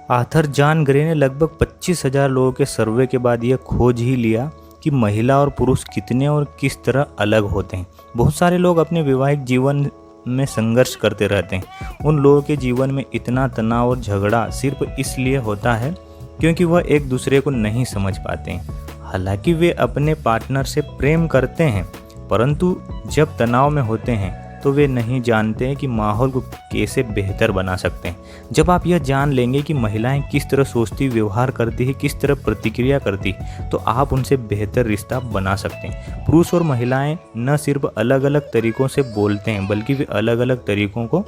Arthur John grey ने लगभग 25,000 लोगों के सर्वे के बाद यह खोज ही लिया कि महिला और पुरुष कितने और किस तरह अलग होते हैं। बहुत सारे लोग अपने वैवाहिक जीवन में संघर्ष करते रहते हैं। उन लोगों के जीवन में इतना तनाव और झगड़ा सिर्फ इसलिए होता है क्योंकि वह एक दूसरे को नहीं समझ पाते हैं। हालांकि वे अपने पार्टनर से प्रेम करते हैं, परंतु जब तनाव में होते हैं तो वे नहीं जानते हैं कि माहौल को कैसे बेहतर बना सकते हैं। जब आप यह जान लेंगे कि महिलाएं किस तरह सोचती, व्यवहार करती है, किस तरह प्रतिक्रिया करती, तो आप उनसे बेहतर रिश्ता बना सकते हैं। पुरुष और महिलाएं न सिर्फ अलग अलग तरीक़ों से बोलते हैं, बल्कि वे अलग अलग तरीक़ों को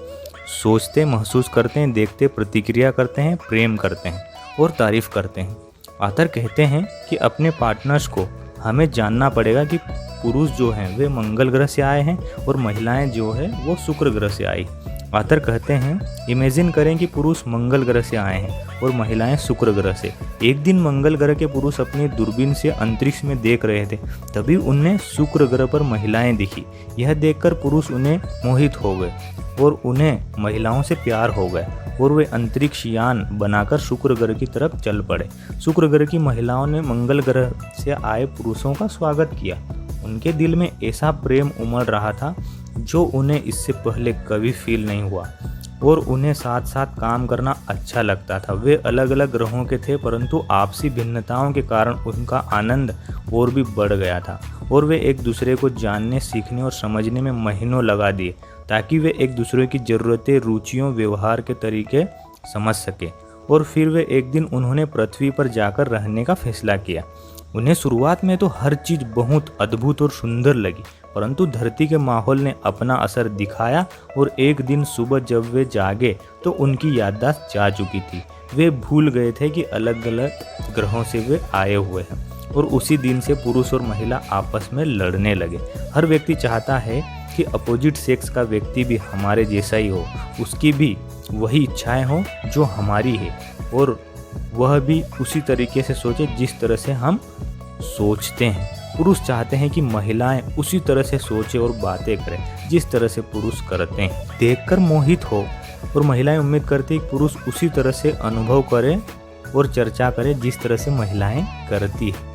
सोचते, महसूस करते हैं, देखते, प्रतिक्रिया करते हैं, प्रेम करते हैं और तारीफ़ करते हैं। आर्थर कहते हैं कि अपने पार्टनर्स को हमें जानना पड़ेगा कि पुरुष जो हैं वे मंगल ग्रह से आए हैं और महिलाएं जो है वो शुक्र ग्रह से आई। आर्थर कहते हैं, इमेजिन करें कि पुरुष मंगल ग्रह से आए हैं और महिलाएं शुक्र ग्रह से। एक दिन मंगल ग्रह के पुरुष अपनी दूरबीन से अंतरिक्ष में देख रहे थे, तभी उन्हें शुक्र ग्रह पर महिलाएं दिखी। यह देखकर पुरुष उन्हें मोहित हो गए और उन्हें महिलाओं से प्यार हो गया और वे अंतरिक्ष यान बनाकर शुक्र ग्रह की तरफ चल पड़े। शुक्र ग्रह की महिलाओं ने मंगल ग्रह से आए पुरुषों का स्वागत किया। उनके दिल में ऐसा प्रेम उमड़ रहा था जो उन्हें इससे पहले कभी फील नहीं हुआ और उन्हें साथ साथ काम करना अच्छा लगता था। वे अलग अलग ग्रहों के थे, परंतु आपसी भिन्नताओं के कारण उनका आनंद और भी बढ़ गया था और वे एक दूसरे को जानने, सीखने और समझने में महीनों लगा दिए ताकि वे एक दूसरे की ज़रूरतें, रुचियों, व्यवहार के तरीके समझ सके। और फिर वे एक दिन उन्होंने पृथ्वी पर जाकर रहने का फैसला किया। उन्हें शुरुआत में तो हर चीज़ बहुत अद्भुत और सुंदर लगी, परंतु धरती के माहौल ने अपना असर दिखाया और एक दिन सुबह जब वे जागे तो उनकी याददाश्त जा चुकी थी। वे भूल गए थे कि अलग अलग ग्रहों से वे आए हुए हैं और उसी दिन से पुरुष और महिला आपस में लड़ने लगे। हर व्यक्ति चाहता है कि अपोजिट सेक्स का व्यक्ति भी हमारे जैसा ही हो, उसकी भी वही इच्छाएं हो जो हमारी है और वह भी उसी तरीके से सोचे जिस तरह से हम सोचते हैं। पुरुष चाहते हैं कि महिलाएं उसी तरह से सोचे और बातें करें जिस तरह से पुरुष करते हैं, देखकर मोहित हो, और महिलाएं उम्मीद करती हैं कि पुरुष उसी तरह से अनुभव करें और चर्चा करें जिस तरह से महिलाएं करती हैं।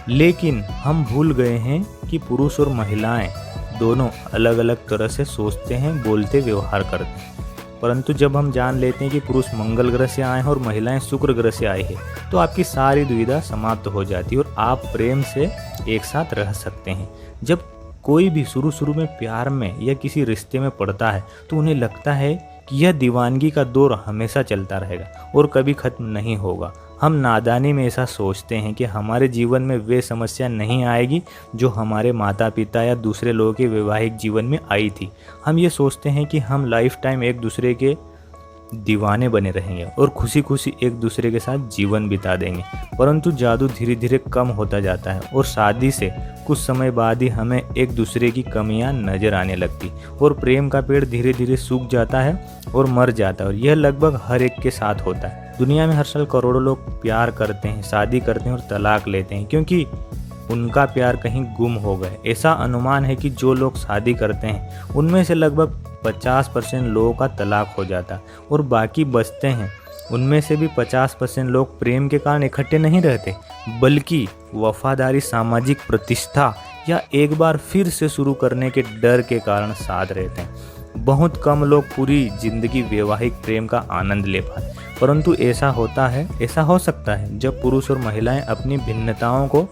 लेकिन हम भूल गए हैं कि पुरुष और महिलाएं दोनों अलग अलग तरह से सोचते हैं, बोलते, व्यवहार करते हैं। परंतु जब हम जान लेते हैं कि पुरुष मंगल ग्रह से आए हैं और महिलाएं शुक्र ग्रह से आई है, तो आपकी सारी दुविधा समाप्त हो जाती है और आप प्रेम से एक साथ रह सकते हैं। जब कोई भी शुरू में प्यार में या किसी रिश्ते में पड़ता है तो उन्हें लगता है कि यह दीवानगी का दौर हमेशा चलता रहेगा और कभी खत्म नहीं होगा। हम नादानी में ऐसा सोचते हैं कि हमारे जीवन में वे समस्या नहीं आएगी जो हमारे माता पिता या दूसरे लोगों के वैवाहिक जीवन में आई थी। हम ये सोचते हैं कि हम लाइफ टाइम एक दूसरे के दीवाने बने रहेंगे और खुशी खुशी एक दूसरे के साथ जीवन बिता देंगे, परंतु जादू धीरे धीरे कम होता जाता है और शादी से कुछ समय बाद ही हमें एक दूसरे की कमियां नजर आने लगती और प्रेम का पेड़ धीरे धीरे सूख जाता है और मर जाता है। और यह लगभग हर एक के साथ होता है। दुनिया में हर साल करोड़ों लोग प्यार करते हैं, शादी करते हैं और तलाक लेते हैं क्योंकि उनका प्यार कहीं गुम हो गए। ऐसा अनुमान है कि जो लोग शादी करते हैं उनमें से लगभग 50% लोगों का तलाक हो जाता और बाकी बचते हैं। उनमें से भी 50% लोग प्रेम के कारण इकट्ठे नहीं रहते, बल्कि वफादारी, सामाजिक प्रतिष्ठा या एक बार फिर से शुरू करने के डर के कारण साथ रहते हैं। बहुत कम लोग पूरी जिंदगी वैवाहिक प्रेम का आनंद ले पाए, परंतु ऐसा हो सकता है जब पुरुष और महिलाएं अपनी भिन्नताओं को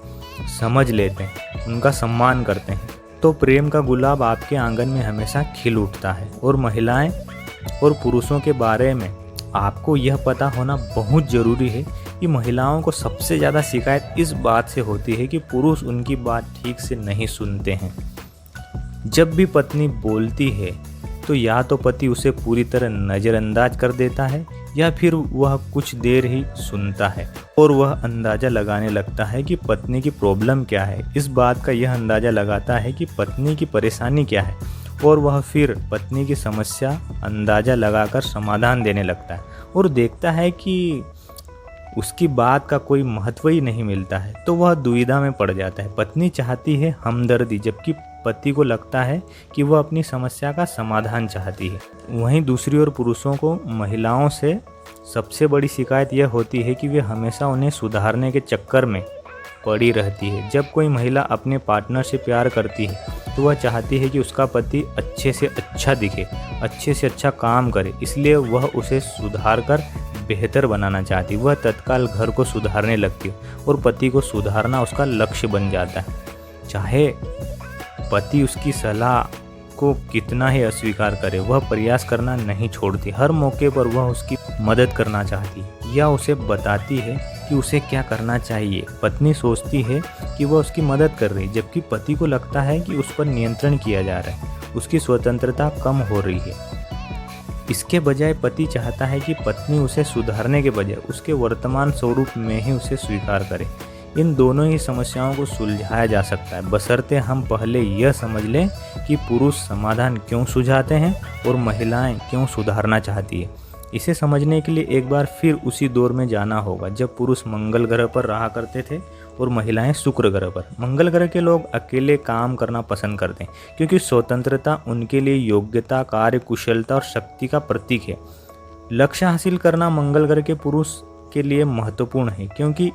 समझ लेते हैं, उनका सम्मान करते हैं, तो प्रेम का गुलाब आपके आंगन में हमेशा खिल उठता है। और महिलाएं और पुरुषों के बारे में आपको यह पता होना बहुत ज़रूरी है कि महिलाओं को सबसे ज़्यादा शिकायत इस बात से होती है कि पुरुष उनकी बात ठीक से नहीं सुनते हैं। जब भी पत्नी बोलती है तो या तो पति उसे पूरी तरह नज़रअंदाज कर देता है या फिर वह कुछ देर ही सुनता है और वह अंदाज़ा लगाने लगता है कि पत्नी की प्रॉब्लम क्या है। इस बात का यह अंदाज़ा लगाता है कि पत्नी की परेशानी क्या है और वह फिर पत्नी की समस्या अंदाज़ा लगाकर समाधान देने लगता है और देखता है कि उसकी बात का कोई महत्व ही नहीं मिलता है, तो वह दुविधा में पड़ जाता है। पत्नी चाहती है हमदर्दी, जबकि पति को लगता है कि वह अपनी समस्या का समाधान चाहती है। वहीं दूसरी ओर पुरुषों को महिलाओं से सबसे बड़ी शिकायत यह होती है कि वे हमेशा उन्हें सुधारने के चक्कर में पड़ी रहती है। जब कोई महिला अपने पार्टनर से प्यार करती है तो वह चाहती है कि उसका पति अच्छे से अच्छा दिखे, अच्छे से अच्छा काम करे, इसलिए वह उसे सुधार कर बेहतर बनाना चाहती। वह तत्काल घर को सुधारने लगती है और पति को सुधारना उसका लक्ष्य बन जाता है। चाहे पति उसकी सलाह को कितना ही अस्वीकार करे, वह प्रयास करना नहीं छोड़ती। हर मौके पर वह उसकी मदद करना चाहती है या उसे बताती है कि उसे क्या करना चाहिए। पत्नी सोचती है कि वह उसकी मदद कर रही है, जबकि पति को लगता है कि उस पर नियंत्रण किया जा रहा है, उसकी स्वतंत्रता कम हो रही है। इसके बजाय पति चाहता है कि पत्नी उसे सुधारने के बजाय उसके वर्तमान स्वरूप में ही उसे स्वीकार करे। इन दोनों ही समस्याओं को सुलझाया जा सकता है, बशर्ते हम पहले यह समझ लें कि पुरुष समाधान क्यों सुझाते हैं और महिलाएं क्यों सुधारना चाहती है। इसे समझने के लिए एक बार फिर उसी दौर में जाना होगा जब पुरुष मंगल ग्रह पर रहा करते थे और महिलाएं शुक्र ग्रह पर। मंगल ग्रह के लोग अकेले काम करना पसंद करते हैं क्योंकि स्वतंत्रता उनके लिए योग्यता, कार्य कुशलता और शक्ति का प्रतीक है। लक्ष्य हासिल करना मंगल ग्रह के पुरुष के लिए महत्वपूर्ण है क्योंकि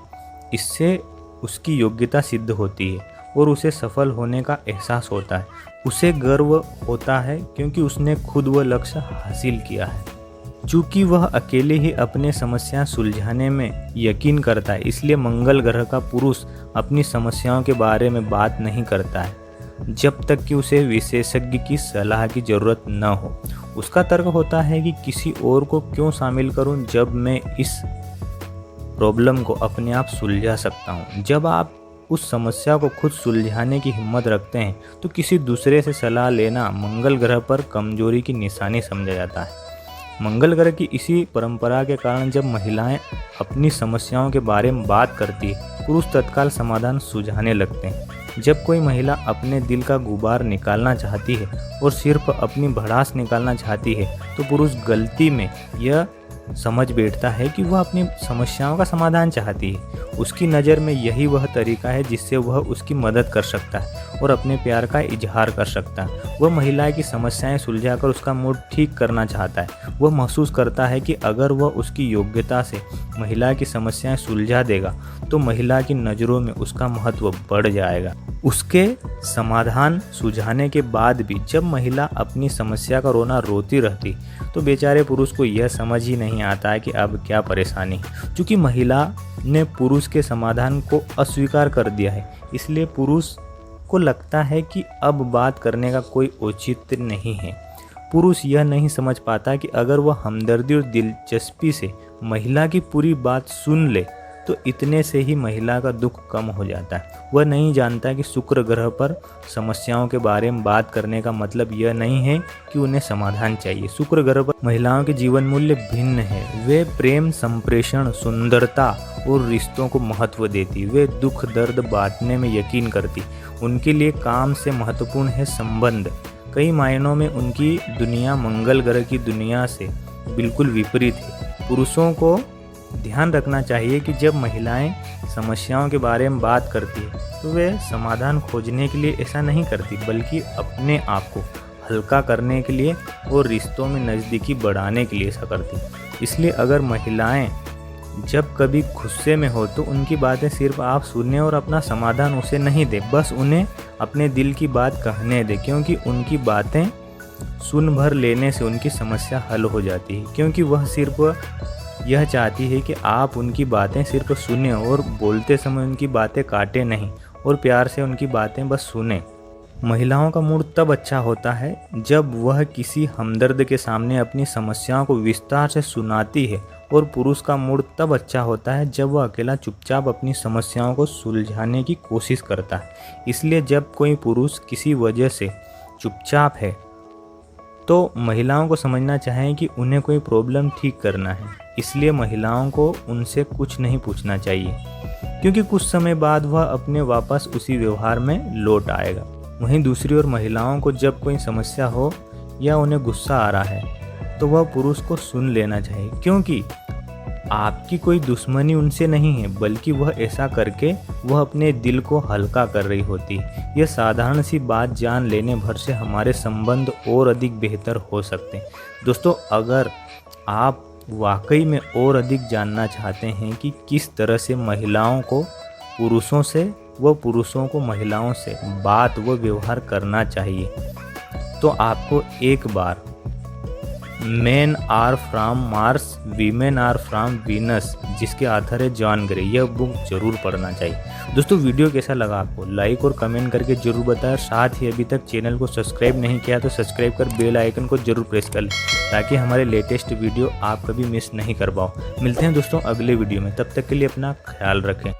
इससे उसकी योग्यता सिद्ध होती है और उसे सफल होने का एहसास होता है। उसे गर्व होता है क्योंकि उसने खुद वह लक्ष्य हासिल किया है। चूँकि वह अकेले ही अपने समस्याएं सुलझाने में यकीन करता है, इसलिए मंगल ग्रह का पुरुष अपनी समस्याओं के बारे में बात नहीं करता है जब तक कि उसे विशेषज्ञ की सलाह की ज़रूरत न हो। उसका तर्क होता है कि किसी और को क्यों शामिल करूं जब मैं इस प्रॉब्लम को अपने आप सुलझा सकता हूं। जब आप उस समस्या को खुद सुलझाने की हिम्मत रखते हैं तो किसी दूसरे से सलाह लेना मंगल ग्रह पर कमजोरी की निशानी समझा जाता है। मंगल ग्रह की इसी परंपरा के कारण जब महिलाएं अपनी समस्याओं के बारे में बात करती है, पुरुष तत्काल समाधान सुझाने लगते हैं। जब कोई महिला अपने दिल का गुबार निकालना चाहती है और सिर्फ अपनी भड़ास निकालना चाहती है तो पुरुष गलती में यह समझ बैठता है कि वह अपनी समस्याओं का समाधान चाहती है। उसकी नज़र में यही वह तरीका है जिससे वह उसकी मदद कर सकता है और अपने प्यार का इजहार कर सकता है। वह महिला की समस्याएं सुलझाकर उसका मूड ठीक करना चाहता है। वह महसूस करता है कि अगर वह उसकी योग्यता से महिला की समस्याएं सुलझा देगा तो महिला की नज़रों में उसका महत्व बढ़ जाएगा। उसके समाधान सुझाने के बाद भी जब महिला अपनी समस्या का रोना रोती रहती तो बेचारे पुरुष को यह समझ ही नहीं आता है कि अब क्या परेशानी है। क्योंकि महिला ने पुरुष के समाधान को अस्वीकार कर दिया है, इसलिए पुरुष को लगता है कि अब बात करने का कोई औचित्य नहीं है। पुरुष यह नहीं समझ पाता कि अगर वह हमदर्दी और दिलचस्पी से महिला की पूरी बात सुन ले तो इतने से ही महिला का दुख कम हो जाता है। वह नहीं जानता कि शुक्र ग्रह पर समस्याओं के बारे में बात करने का मतलब यह नहीं है कि उन्हें समाधान चाहिए। शुक्र ग्रह पर महिलाओं के जीवन मूल्य भिन्न है। वे प्रेम, संप्रेषण, सुंदरता और रिश्तों को महत्व देती। वे दुख दर्द बांटने में यकीन करती। उनके लिए काम से महत्वपूर्ण है संबंध। कई मायनों में उनकी दुनिया मंगल ग्रह की दुनिया से बिल्कुल विपरीत है। पुरुषों को ध्यान रखना चाहिए कि जब महिलाएं समस्याओं के बारे में बात करती है तो वे समाधान खोजने के लिए ऐसा नहीं करती, बल्कि अपने आप को हल्का करने के लिए और रिश्तों में नज़दीकी बढ़ाने के लिए ऐसा करती। इसलिए अगर महिलाएं जब कभी गुस्से में हो तो उनकी बातें सिर्फ आप सुने और अपना समाधान उसे नहीं दे, बस उन्हें अपने दिल की बात कहने दे, क्योंकि उनकी बातें सुन भर लेने से उनकी समस्या हल हो जाती है। क्योंकि वह सिर्फ यह चाहती है कि आप उनकी बातें सिर्फ सुने और बोलते समय उनकी बातें काटे नहीं और प्यार से उनकी बातें बस सुने। महिलाओं का मूड तब अच्छा होता है जब वह किसी हमदर्द के सामने अपनी समस्याओं को विस्तार से सुनाती है, और पुरुष का मूड तब अच्छा होता है जब वह अकेला चुपचाप अपनी समस्याओं को सुलझाने की कोशिश करता है। इसलिए जब कोई पुरुष किसी वजह से चुपचाप है तो महिलाओं को समझना चाहिए कि उन्हें कोई प्रॉब्लम ठीक करना है। इसलिए महिलाओं को उनसे कुछ नहीं पूछना चाहिए, क्योंकि कुछ समय बाद वह अपने वापस उसी व्यवहार में लौट आएगा। वहीं दूसरी ओर महिलाओं को जब कोई समस्या हो या उन्हें गुस्सा आ रहा है तो वह पुरुष को सुन लेना चाहिए, क्योंकि आपकी कोई दुश्मनी उनसे नहीं है, बल्कि वह ऐसा करके वह अपने दिल को हल्का कर रही होती है। यह साधारण सी बात जान लेने भर से हमारे संबंध और अधिक बेहतर हो सकते हैं। दोस्तों, अगर आप वाकई में और अधिक जानना चाहते हैं कि किस तरह से महिलाओं को पुरुषों से व पुरुषों को महिलाओं से बात व व्यवहार करना चाहिए, तो आपको एक बार men are from Mars women are from Venus, जिसके ऑथर है जॉन ग्रे, यह बुक जरूर पढ़ना चाहिए। दोस्तों वीडियो कैसा लगा आपको लाइक और कमेंट करके जरूर बताएं। साथ ही अभी तक चैनल को सब्सक्राइब नहीं किया तो सब्सक्राइब कर बेल आइकन को जरूर प्रेस कर लें, ताकि हमारे लेटेस्ट वीडियो आप कभी मिस नहीं कर पाओ। मिलते हैं दोस्तों अगले वीडियो में, तब तक के लिए अपना ख्याल रखें।